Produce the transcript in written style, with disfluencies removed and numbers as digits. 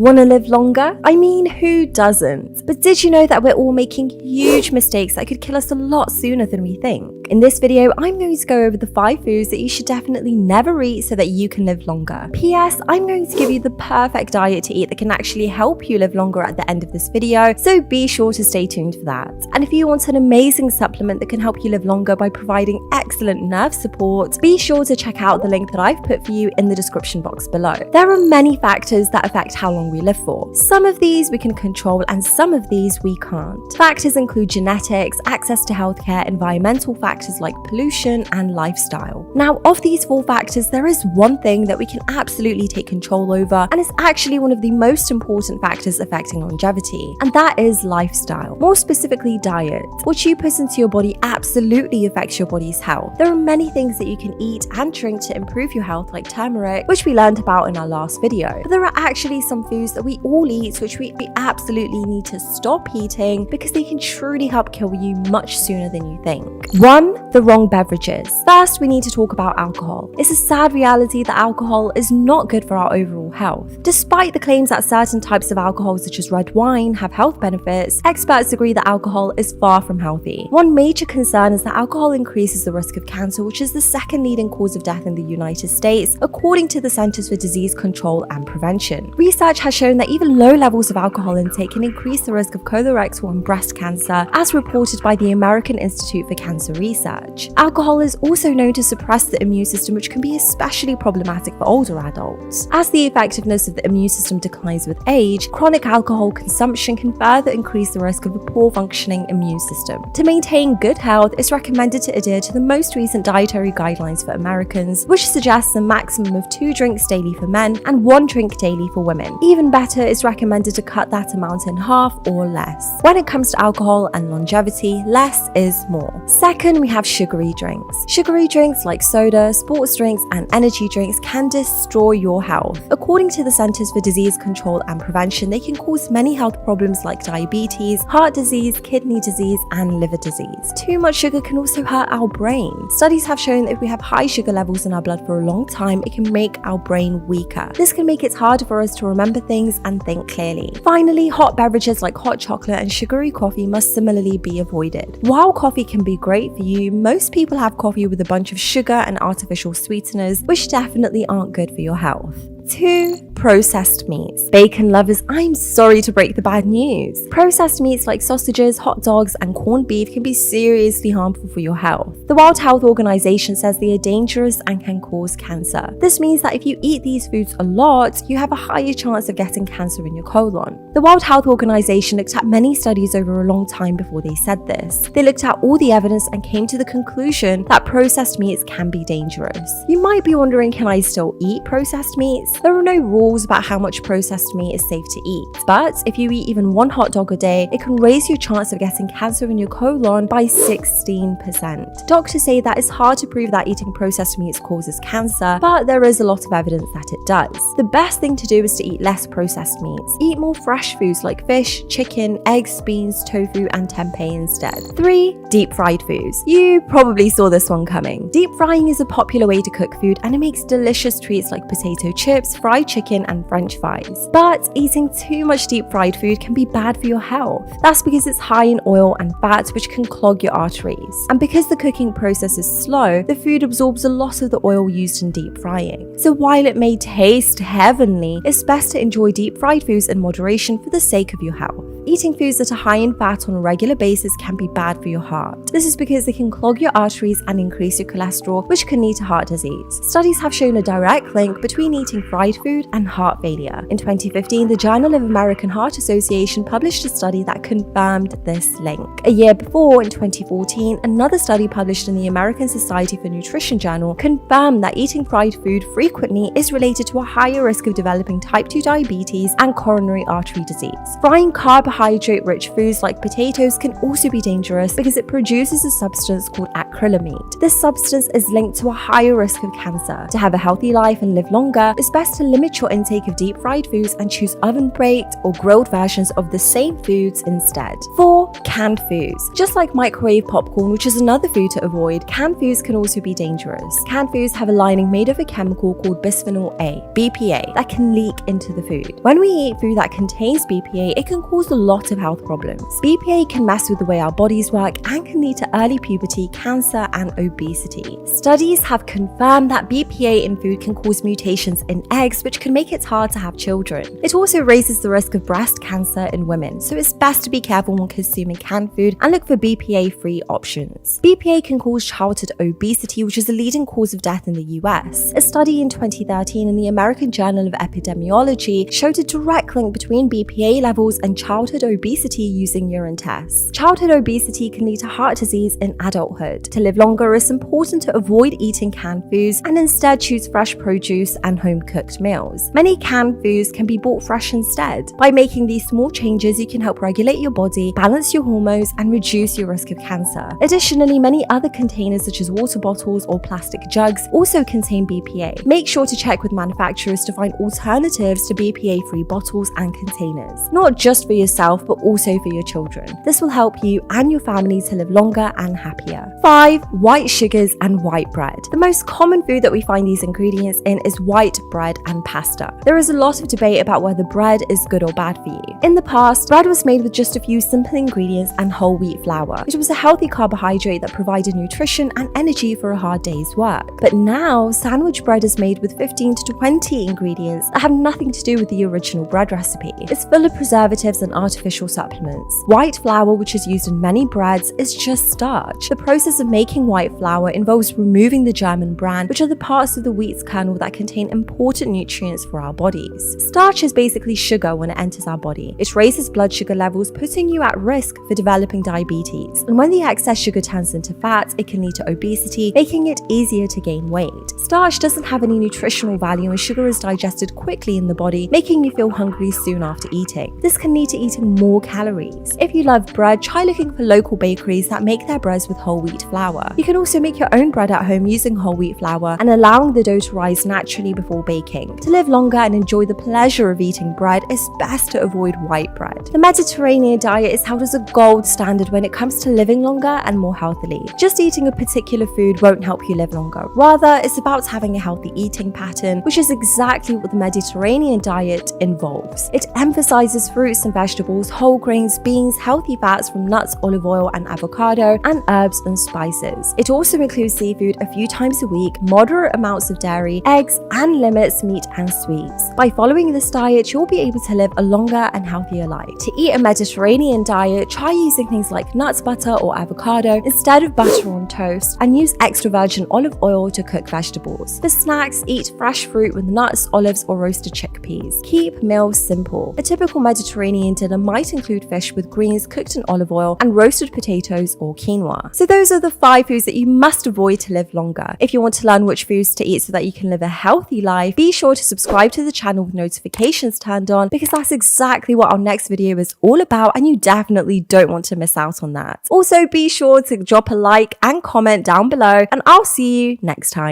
Want to live longer? I mean, who doesn't? But did you know that we're all making huge mistakes that could kill us a lot sooner than we think? In this video, I'm going to go over the 5 foods that you should definitely never eat so that you can live longer. P.S. I'm going to give you the perfect diet to eat that can actually help you live longer at the end of this video, so be sure to stay tuned for that. And if you want an amazing supplement that can help you live longer by providing excellent nerve support, be sure to check out the link that I've put for you in the description box below. There are many factors that affect how long we live for. Some of these we can control and some of these we can't. Factors include genetics, access to healthcare, environmental factors like pollution, and lifestyle. Now, of these 4 factors, there is one thing that we can absolutely take control over, and it's actually one of the most important factors affecting longevity, and that is lifestyle. More specifically, diet. What you put into your body absolutely affects your body's health. There are many things that you can eat and drink to improve your health, like turmeric, which we learned about in our last video. But there are actually some foods that we all eat which we absolutely need to stop eating because they can truly help kill you much sooner than you think. 1. The wrong beverages. First, we need to talk about alcohol. It's a sad reality that alcohol is not good for our overall health. Despite the claims that certain types of alcohol, such as red wine, have health benefits, experts agree that alcohol is far from healthy. One major concern is that alcohol increases the risk of cancer, which is the second leading cause of death in the United States, according to the Centers for Disease Control and Prevention. Research has shown that even low levels of alcohol intake can increase the risk of colorectal and breast cancer, as reported by the American Institute for Cancer Research. Alcohol is also known to suppress the immune system, which can be especially problematic for older adults. As the effectiveness of the immune system declines with age, chronic alcohol consumption can further increase the risk of a poor functioning immune system. To maintain good health, it's recommended to adhere to the most recent dietary guidelines for Americans, which suggests a maximum of 2 drinks daily for men and 1 drink daily for women. Even better, it's recommended to cut that amount in half or less. When it comes to alcohol and longevity, less is more. Second, we have sugary drinks. Sugary drinks like soda, sports drinks, and energy drinks can destroy your health. According to the Centers for Disease Control and Prevention, they can cause many health problems like diabetes, heart disease, kidney disease, and liver disease. Too much sugar can also hurt our brain. Studies have shown that if we have high sugar levels in our blood for a long time, it can make our brain weaker. This can make it harder for us to remember things and think clearly. Finally, hot beverages like hot chocolate and sugary coffee must similarly be avoided. While coffee can be great for you, most people have coffee with a bunch of sugar and artificial sweeteners, which definitely aren't good for your health. 2. Processed meats. Bacon lovers, I'm sorry to break the bad news. Processed meats like sausages, hot dogs, and corned beef can be seriously harmful for your health. The World Health Organization says they are dangerous and can cause cancer. This means that if you eat these foods a lot, you have a higher chance of getting cancer in your colon. The World Health Organization looked at many studies over a long time before they said this. They looked at all the evidence and came to the conclusion that processed meats can be dangerous. You might be wondering, can I still eat processed meats? There are no rules about how much processed meat is safe to eat, but if you eat even 1 hot dog a day, it can raise your chance of getting cancer in your colon by 16%. Doctors say that it's hard to prove that eating processed meats causes cancer, but there is a lot of evidence that it does. The best thing to do is to eat less processed meats. Eat more fresh foods like fish, chicken, eggs, beans, tofu, and tempeh instead. 3. Deep fried foods. You probably saw this one coming. Deep frying is a popular way to cook food, and it makes delicious treats like potato chips, fried chicken, and french fries. But eating too much deep fried food can be bad for your health. That's because it's high in oil and fat, which can clog your arteries. And because the cooking process is slow, the food absorbs a lot of the oil used in deep frying. So while it may taste heavenly, it's best to enjoy deep fried foods in moderation for the sake of your health. Eating foods that are high in fat on a regular basis can be bad for your heart. This is because they can clog your arteries and increase your cholesterol, which can lead to heart disease. Studies have shown a direct link between eating fried food and heart failure. In 2015, the Journal of American Heart Association published a study that confirmed this link. A year before, in 2014, another study published in the American Society for Nutrition journal confirmed that eating fried food frequently is related to a higher risk of developing type 2 diabetes and coronary artery disease. Frying carbohydrate-rich foods like potatoes can also be dangerous because it produces a substance called acrylamide. This substance is linked to a higher risk of cancer. To have a healthy life and live longer, it's best to limit your intake of deep fried foods and choose oven-baked or grilled versions of the same foods instead. 4. top, canned foods. Just like microwave popcorn, which is another food to avoid, canned foods can also be dangerous. Canned foods have a lining made of a chemical called bisphenol A, BPA, that can leak into the food. When we eat food that contains BPA, it can cause a lot of health problems. BPA can mess with the way our bodies work and can lead to early puberty, cancer, and obesity. Studies have confirmed that BPA in food can cause mutations in eggs, which can make it hard to have children. It also raises the risk of breast cancer in women, so it's best to be careful when consuming canned food and look for BPA-free options. BPA can cause childhood obesity, which is a leading cause of death in the US. A study in 2013 in the American Journal of Epidemiology showed a direct link between BPA levels and childhood obesity using urine tests. Childhood obesity can lead to heart disease in adulthood. To live longer, it's important to avoid eating canned foods and instead choose fresh produce and home-cooked meals. Many canned foods can be bought fresh instead. By making these small changes, you can help regulate your body, balance your hormones, and reduce your risk of cancer. Additionally, many other containers such as water bottles or plastic jugs also contain BPA. Make sure to check with manufacturers to find alternatives to BPA-free bottles and containers, not just for yourself but also for your children. This will help you and your family to live longer and happier. 5. White sugars and white bread. The most common food that we find these ingredients in is white bread and pasta. There is a lot of debate about whether bread is good or bad for you. In the past, bread was made with just a few simple ingredients and whole wheat flour, which was a healthy carbohydrate that provided nutrition and energy for a hard day's work. But now, sandwich bread is made with 15 to 20 ingredients that have nothing to do with the original bread recipe. It's full of preservatives and artificial supplements. White flour, which is used in many breads, is just starch. The process of making white flour involves removing the germ and bran, which are the parts of the wheat's kernel that contain important nutrients for our bodies. Starch is basically sugar when it enters our body. It raises blood sugar levels, putting you at risk for developing diabetes. And when the excess sugar turns into fat, it can lead to obesity, making it easier to gain weight. Starch doesn't have any nutritional value and sugar is digested quickly in the body, making you feel hungry soon after eating. This can lead to eating more calories. If you love bread, try looking for local bakeries that make their breads with whole wheat flour. You can also make your own bread at home using whole wheat flour and allowing the dough to rise naturally before baking. To live longer and enjoy the pleasure of eating bread, it's best to avoid white bread. The Mediterranean diet is held as a gold standard when it comes to living longer and more healthily. Just eating a particular food won't help you live longer. Rather, it's about having a healthy eating pattern, which is exactly what the Mediterranean diet involves. It emphasizes fruits and vegetables, whole grains, beans, healthy fats from nuts, olive oil, and avocado, and herbs and spices. It also includes seafood a few times a week, moderate amounts of dairy, eggs, and limits meat and sweets. By following this diet, you'll be able to live a longer and healthier life. To eat a Mediterranean diet, try using things like nuts butter or avocado instead of butter on toast, and use extra virgin olive oil to cook vegetables. For snacks, eat fresh fruit with nuts, olives, or roasted chickpeas. Keep meals simple. A typical Mediterranean dinner might include fish with greens cooked in olive oil and roasted potatoes or quinoa. So those are the 5 foods that you must avoid to live longer. If you want to learn which foods to eat so that you can live a healthy life, be sure to subscribe to the channel with notifications turned on, because that's exactly what our next video is all about and you definitely don't want to miss out on that. Also, be sure to drop a like and comment down below, and I'll see you next time.